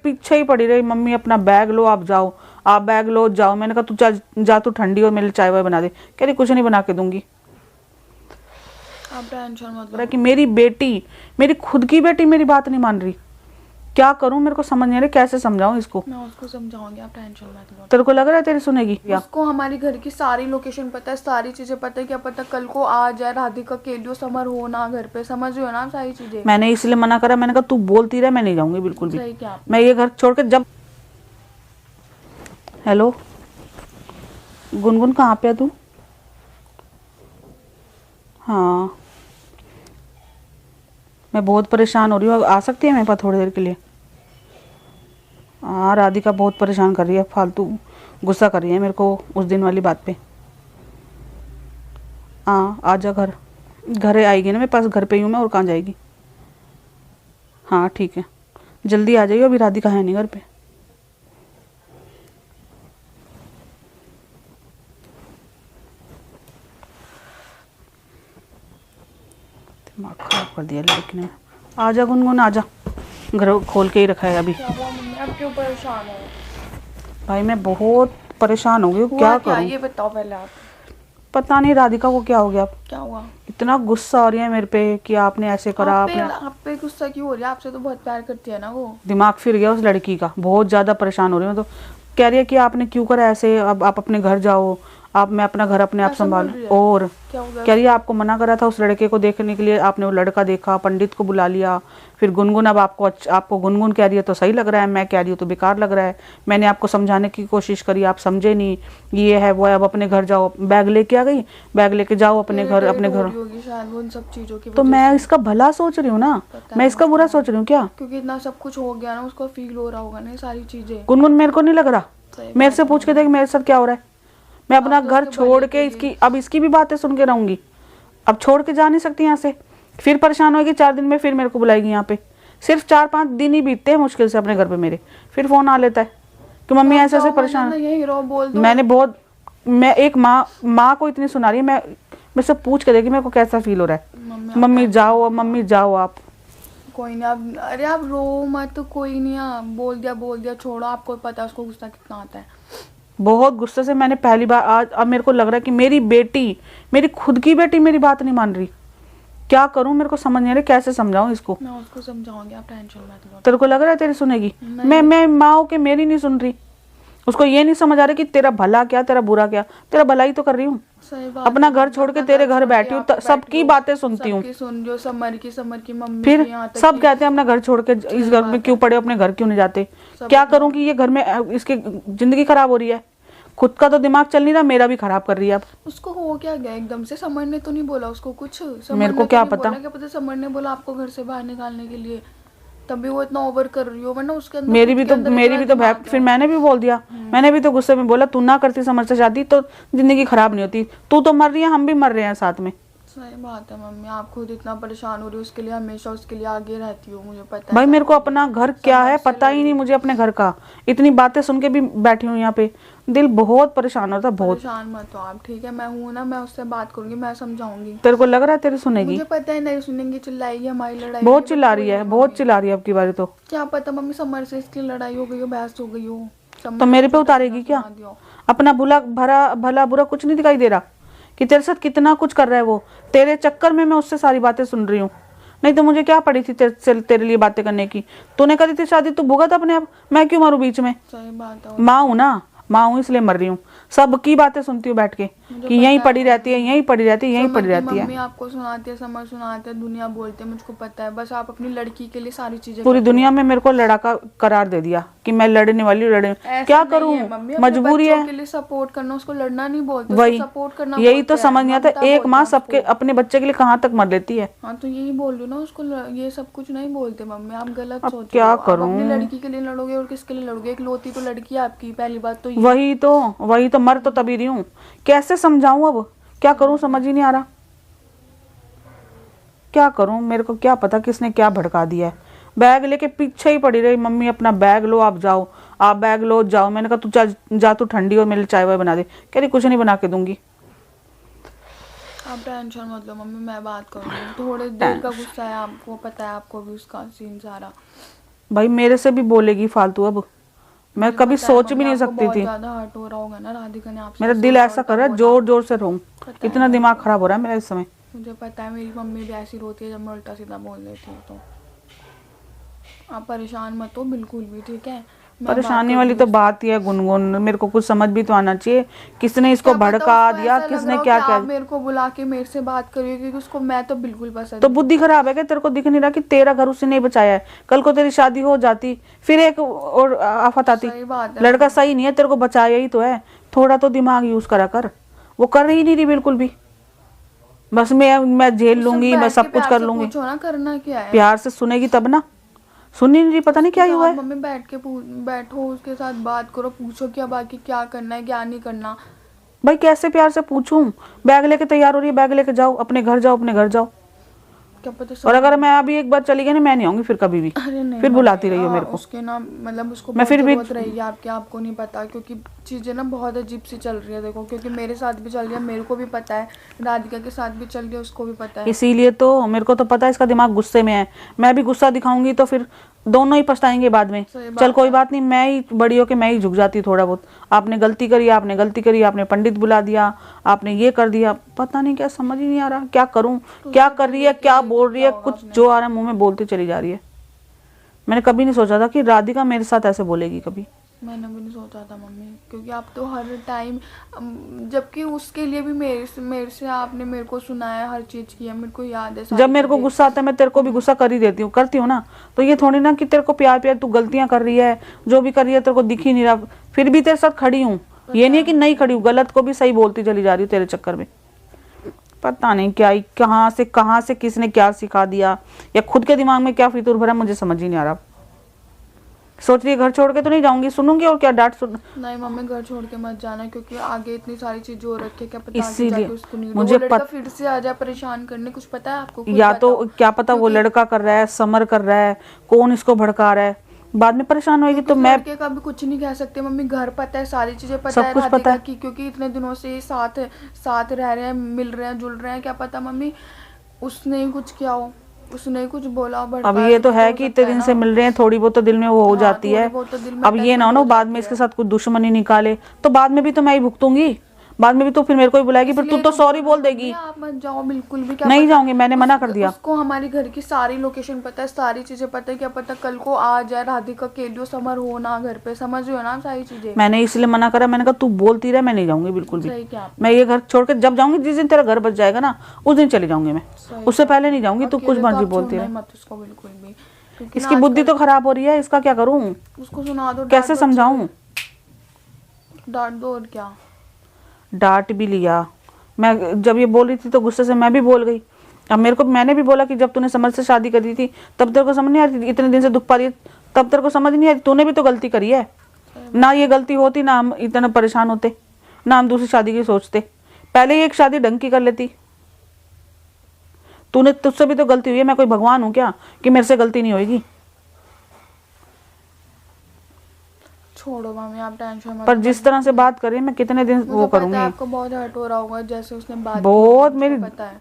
पीछे ही पड़ी रही, मम्मी अपना बैग लो आप जाओ, आप बैग लो जाओ। मैंने कहा तू जा तू ठंडी और मेरे लिए चाय वाय बना दे। कह रही कुछ नहीं बना के दूंगी। आप टेंशन मत रहा लो। कि मेरी बेटी, मेरी खुद की बेटी मेरी बात नहीं मान रही। क्या करूं, मेरे को समझ नहीं आ रही कैसे समझाऊं इसको। मैं उसको समझाऊंगी, आप टेंशन मत लो। तेरे को लग रहा है तेरी सुनेगी? उसको हमारी घर की सारी लोकेशन पता है, सारी चीजें पता है। क्या पता कल को आ जाए राधिका केलियो समर हो ना घर पे, समझ रहे हो ना सारी चीजें। मैंने इसलिए मना करा, मैंने कहा तू बोलती रहे, मैं नहीं जाऊंगी बिल्कुल भी। सही क्या मैं ये घर छोड़ के जब। हेलो गुनगुन, कहाँ पे है तू? हाँ मैं बहुत परेशान हो रही हूँ, आ सकती है मेरे पास थोड़ी देर के लिए? हाँ राधिका बहुत परेशान कर रही है, फालतू गुस्सा कर रही है मेरे को उस दिन वाली बात पे। हाँ आजा, घर आएगी ना मेरे पास, घर पे ही हूँ मैं, और कहाँ जाएगी। हाँ ठीक है, जल्दी आ जाइए, अभी राधिका है नहीं घर पे। दिमाग खराब कर दिया लड़की ने। आजा गुनगुन आजा, घर खोल के ही रखा है अभी। क्या हुआ मम्मी, आप क्यों परेशान हो? भाई मैं बहुत परेशान हो गई हूँ, क्या करूँ? ये बताओ पहले आप। पता नहीं राधिका को क्या हो गया, क्या हुआ? इतना गुस्सा आ रही है मेरे पे कि आपने ऐसे करा। आप पे गुस्सा क्यों हो रही है? आपसे तो बहुत प्यार करती है ना वो। दिमाग फिर गया उस लड़की का, बहुत ज़्यादा परेशान हो रही हूँ मैं तो। कह रही है कि आपने क्यों करा ऐसे, अब आप अपने घर जाओ, आप मैं अपना घर अपने आप ऐसा बोल संभाल। रही है? और क्या हो गया? कह रही है आपको मना करा था उस लड़के को देखने के लिए, आपने वो लड़का देखा, पंडित को बुला लिया। फिर गुनगुन, अब आपको गुनगुन कह रही है तो सही लग रहा है, मैं कह रही हूँ तो बेकार लग रहा है। मैंने आपको समझाने की कोशिश करी, आप समझे नहीं, ये है वो है, अब अपने घर जाओ। बैग लेके आ गई, बैग लेके जाओ अपने घर, अपने घर। होगी शायद वो उन सब चीजों की तो वजह मैं से। इसका भला सोच रही हूँ ना, मैं इसका बुरा सोच रही हूँ क्या? क्योंकि इतना सब कुछ हो गया ना, उसको फील हो रहा होगा ना ये सारी चीजें। गुनगुन मेरे को नहीं लग रहा, सही मेरे बात से है पूछ के मम्मी। देख मेरे साथ क्या हो रहा है। मैं अपना आप तो घर उसके छोड़ भले के के इसकी, लिए। अब इसकी भी बातें सुन के रहूंगी। अब छोड़ के जा नहीं सकती यहाँ से, फिर परेशान होगी 4 दिन में, फिर मेरे को बुलाएगी यहाँ पे। सिर्फ 4-5 दिन ही बीतते हैं मुश्किल से अपने घर पे मेरे, फिर फोन आ लेता है कि मम्मी ऐसे ऐसे परेशान। यही रो, बोल दो। मैंने बहुत, मैं एक माँ को इतनी सुना रही है, मैं सब पूछ के देखी मेरे को कैसा फील हो रहा है। मम्मी जाओ, मम्मी जाओ आप। कोई नहीं आप, अरे आप रो मत, कोई नहीं, आप बोल दिया छोड़ो। आपको पता है उसको गुस्सा कितना आता है। बहुत गुस्से से मैंने पहली बार आज, अब मेरे को लग रहा है कि मेरी बेटी, मेरी खुद की बेटी मेरी बात नहीं मान रही। क्या करूं, मेरे को समझ नहीं आ रही कैसे समझाऊं इसको। मैं उसको समझाऊंगी, आप टेंशन मत लो। तेरे को लग रहा है तेरी सुनेगी? मैं माँ हो के मेरी नहीं सुन रही। उसको ये नहीं समझ आ रहा कि तेरा भला क्या, तेरा बुरा क्या। तेरा भला ही तो कर रही हूँ, सही बात। अपना घर छोड़ के तेरे घर बैठी हूँ, सबकी बातें सुनती हूँ। सुन जो समर की मम्मी फिर की, यहाँ तक सब कि कहते हैं अपना घर छोड़ के इस घर में क्यों पड़े, अपने घर क्यों नहीं जाते। क्या करूं कि ये घर में इसकी जिंदगी खराब हो रही है, खुद का तो दिमाग चल नहीं रहा, मेरा भी खराब कर रही है अब। उसको हो क्या गया एकदम से? समर ने तो नहीं बोला उसको कुछ? मेरे को क्या पता। क्या पता समर ने बोला आपको घर से बाहर निकालने के लिए, तभी वो इतना ओवर कर रही हो, वरना उसके अंदर मेरी भी तो फिर मैंने भी बोल दिया, मैंने भी तो गुस्से में बोला तू ना करती समझ से शादी तो जिंदगी खराब नहीं होती। तू तो मर रही है, हम भी मर रहे हैं साथ में। सही बात है मम्मी, आप खुद इतना परेशान हो रही हो उसके लिए, हमेशा उसके लिए आगे रहती हो, मुझे पता है। भाई मेरे को अपना घर क्या है पता ही नहीं मुझे अपने घर का। इतनी बातें सुन के भी बैठी हूँ यहाँ पे, दिल बहुत परेशान होता, बहुत। परेशान मत हो आप, ठीक है? मैं हूँ ना, मैं उससे बात करूंगी, मैं समझाऊंगी। तेरे को लग रहा है तेरी सुनेगी? मुझे पता है नहीं सुनेंगी, चिल्लाएगी, हमारी लड़ाई बहुत चिल्ला रही है, बहुत चिल्ला रही है अब की बारी तो। क्या पता मम्मी समर से इसकी लड़ाई हो गई हो, बहस हो गई हो। तो मेरे पे उतारेगी क्या? अपना भला बुरा कुछ नहीं दिखाई दे रहा कि तेरे साथ कितना कुछ कर रहा है वो। तेरे चक्कर में मैं उससे सारी बातें सुन रही हूँ, नहीं तो मुझे क्या पड़ी थी तेरे लिए बातें करने की। तूने करी थी शादी, तू भुगत अपने आप, मैं क्यों मारूं बीच में? सही बात है। माँ हूं ना, माँ हूं इसलिए मर रही हूँ। सबकी बातें सुनती हूँ बैठ के कि यहीं पड़ी रहती है, यहीं पड़ी रहती है, यहीं पड़ी रहती है। मम्मी आपको सुनाती है, समझ सुनाते हैं, दुनिया बोलते हैं, मुझको पता है। बस आप अपनी लड़की के लिए सारी चीजें पूरी दुनिया में मेरे को लड़ाका करार दे दिया कि मैं लड़ने वाली लड़ने, क्या करूं, मजबूरी है। के लिए सपोर्ट करना, उसको लड़ना नहीं बोलते, वही सपोर्ट करना। यही तो समझ नहीं आता, एक माँ सबके अपने बच्चे के लिए कहाँ तक मर लेती है। हाँ तो यही बोल रही हूँ ना, उसको ये सब कुछ नहीं बोलते मम्मी, आप गलत सोच रहे हो। क्या करूं? अपनी लड़की के लिए लड़ोगे और किसके लिए लड़ोगे? एक लौती तो लड़की है आपकी, पहली बात तो वही तो मर तो तभी रही हूँ। कैसे समझाऊं अब, क्या करूं समझ ही नहीं आ रहा। क्या करूं, मेरे को क्या पता किसने क्या भड़का दिया है। बैग लेके पीछे ही पड़ी रही, मम्मी अपना बैग लो आप जाओ, आप बैग लो जाओ। मैंने कहा तू जा तू ठंडी और मेरे लिए चाय वाय बना दे। कह रही कुछ नहीं बना के दूंगी। आप टेंशन मत लो मम्मी, मैं बात करूंगी। थोड़े देर का गुस्सा है, आपको पता है, आपको भी उसका सीन सारा। भाई मेरे से भी बोलेगी फालतू अब, मैं मुझे कभी पता है सोच भी मम्मी, नहीं आपको सकती बहुत थी। ज्यादा हर्ट हो रहा होगा ना, राधिका ने आपसे मेरा ऐसे दिल ऐसा उल्टा कर रहा है बोला। जोर जोर से रोऊं, पता है इतना मुझे। दिमाग खराब हो रहा है मेरा इस समय। मुझे पता है मेरी मम्मी भी ऐसी रोती है जब मैं उल्टा सीधा बोल देती हूँ तो। आप परेशान मत हो बिल्कुल भी, ठीक है? मैं बात परेशानी कर वाली लूँ तो इससे। बात ही है गुनगुन, मेरे को कुछ समझ भी तो आना चाहिए किसने इसको क्या पता भड़का उसको दिया, ऐसा लग किसने रहा हो क्या कि क्या। आप मेरे को बुला के मेरे से बात करिए, क्योंकि उसको मैं तो बिल्कुल पसंद तो नहीं। बुद्धि खराब है क्या, तेरे को दिख नहीं रहा कि तेरा घर उसने नहीं बचाया है? कल को तेरी शादी हो जाती फिर एक और आफत आती। सही बात है लड़का मम्मी। सही नहीं है, तेरे को बचाया ही तो है, थोड़ा तो दिमाग यूज करा कर। वो कर ही नहीं रही बिल्कुल भी, बस मैं झेल उससे लूंगी, मैं बैठ के सब कुछ प्यार कर से लूंगी। पूछो ना, करना क्या है? प्यार से सुनेगी तब ना, सुन ही नहीं रही, पता नहीं उसके क्या ही हुआ साथ है। मम्मी बैठ के बैठो, उसके साथ बात करो, पूछो क्या बाकी क्या करना है क्या नहीं करना। भाई कैसे प्यार से पूछूं? बैग लेके तैयार हो रही है, बैग लेके जाओ, अपने घर जाओ, अपने घर जाओ। क्या पता और समझ। अगर मैं अभी एक बार चली गई ना, मैं नहीं आऊंगी फिर कभी भी, अरे नहीं फिर बुलाती मम्मी, रही हो मेरे को। उसके ना मतलब उसको मैं बहुत फिर भी जरूरत रहेगी आपकी, आपको नहीं पता, क्योंकि चीज़ें ना बहुत अजीब सी चल रही है देखो, क्योंकि मेरे साथ भी चल रही है, मेरे को भी पता है, राधिका के साथ भी चल रही है, उसको भी पता है। इसीलिए तो मेरे को तो पता है इसका दिमाग गुस्से में है। मैं भी गुस्सा दिखाऊंगी तो फिर दोनों ही पछताएंगे बाद में। सही चल बात कोई है। बात नहीं, मैं ही बड़ी होके मैं ही झुक जाती थोड़ा बहुत। आपने गलती करी, आपने गलती करी, आपने पंडित बुला दिया, आपने ये कर दिया, पता नहीं क्या, समझ ही नहीं आ रहा क्या करूं, क्या कर रही है, क्या बोल रही है, कुछ जो आ रहा है मुंह में बोलती चली जा रही है। मैंने कभी नहीं सोचा था कि राधिका मेरे साथ ऐसे बोलेगी कभी। मैंने भी नहीं सोचा था मम्मी, क्योंकि आप तो हर टाइम, जबकि उसके लिए भी मेरे से आपने मेरे को सुनाया, हर चीज़ की है, मेरे को याद है जब सारी मेरे को चीज़ें। गुस्सा आता है मैं तेरे को भी गुस्सा कर ही देती हूँ, करती हूँ ना। तो ये थोड़ी ना कि तेरे को प्यार प्यार तू गलतियां कर रही है, जो भी कर रही है तेरे को दिख ही नहीं रहा, फिर भी तेरे साथ खड़ी हूँ। ये नहीं है कि नहीं खड़ी हूँ, गलत को भी सही बोलती चली जा रही हूँ तेरे चक्कर में। पता नहीं क्या कहाँ से किसने क्या सिखा दिया, या खुद के दिमाग में क्या फितूर भरा, मुझे समझ ही नहीं आ रहा। सोच रही है घर छोड़ के तो नहीं जाऊंगी, सुनूंगी और क्या, डांट सुन। नहीं मम्मी, घर छोड़ के मत जाना, क्योंकि आगे इतनी सारी चीजें हो रखी है, क्या पता आगे इसीलिए जाके उसको नहीं मुझे वो लड़का फिर से आ जाए परेशान करने, कुछ पता है आपको? खुद या तो बताओ। क्या पता वो क्योंकि लड़का कर रहा है, समर कर रहा है, कौन इसको भड़का रहा है, बाद में परेशान होगी तो उस मैं। लड़के का भी कुछ नहीं कह सकते मम्मी, घर पता है, सारी चीजें पता सब है कुछ पता राधिका है। की, क्योंकि इतने दिनों से ये साथ साथ रह रहे हैं, मिल रहे हैं, जुल रहे हैं, क्या पता मम्मी उसने ही कुछ किया हो, उसने ही कुछ बोला हो, अब भड़काया ये भी तो है हो कि सकता इतने है दिन ना। से मिल रहे हैं, थोड़ी बहुत तो दिल में वो हो हाँ, जाती थोड़ी है। बहुत तो दिल में अब ये ना हो attachment ना हो बाद में जाती इसके है। साथ कुछ दुश्मनी निकाले, तो बाद में भी तो मैं ही भुगतूंगी, बाद में भी तो फिर मेरे को ही बुलाएगी, फिर तू इसलिए तो तो सॉरी बोल बोल रही हूँ देगी। आप मत जाओ बिल्कुल भी, क्या नहीं पता जाऊंगी, मैंने मना कर दिया। उसको हमारी घर की सारी लोकेशन पता है, सारी चीजें पता है, क्या पता कल को आ जाए, राधिका के लिए समर हो ना घर पे, समझ रहे हो ना सारी चीजें। मैंने इसलिए मना करा, मैंने कहा तू बोलती रहे, मैं नहीं जाऊंगी बिल्कुल भी। सही क्या मैं ये घर छोड़ के जब जाऊंगी, जिस दिन तेरा घर बच जाएगा ना उस दिन चली जाऊंगी मैं, सही उससे क्या। पहले नहीं जाऊंगी। तू कुछ अकेले तो मर्जी आप बोलती छोड़ना रहे। ही मत उसको बिल्कुल भी, क्योंकि ना इसकी बुद्धि आजकल तो खराब हो रही है, इसका क्या करूं, उसको सुना दो, कैसे समझाऊं? डांट दो और क्या। डांट भी लिया, मैं जब ये बोल रही थी तो गुस्से से मैं भी बोल गई। अब मैंने भी बोला कि जब तूने समर से शादी करी थी तब तेरे को समझ नहीं आ रही थी, इतने दिन से दुख पा रही है तब तेरे को समझ नहीं आ रही, तूने भी तो गलती करी है ना। ये गलती होती ना हम इतना परेशान होते, ना हम दूसरी शादी की सोचते, पहले ही एक शादी ढंग की कर लेती। तुझसे भी तो गलती हुई है, मैं कोई भगवान हूं क्या कि मेरे से गलती नहीं होगी? छोड़ो मम्मी, आप टेंशन मत पर लो। जिस तरह से बात कर रही है, मैं कितने दिन वो मुझे पता है करूंगी। आपको बहुत हर्ट हो रहा होगा, जैसे उसने बात की बहुत होगी, मेरी मुझको पता है।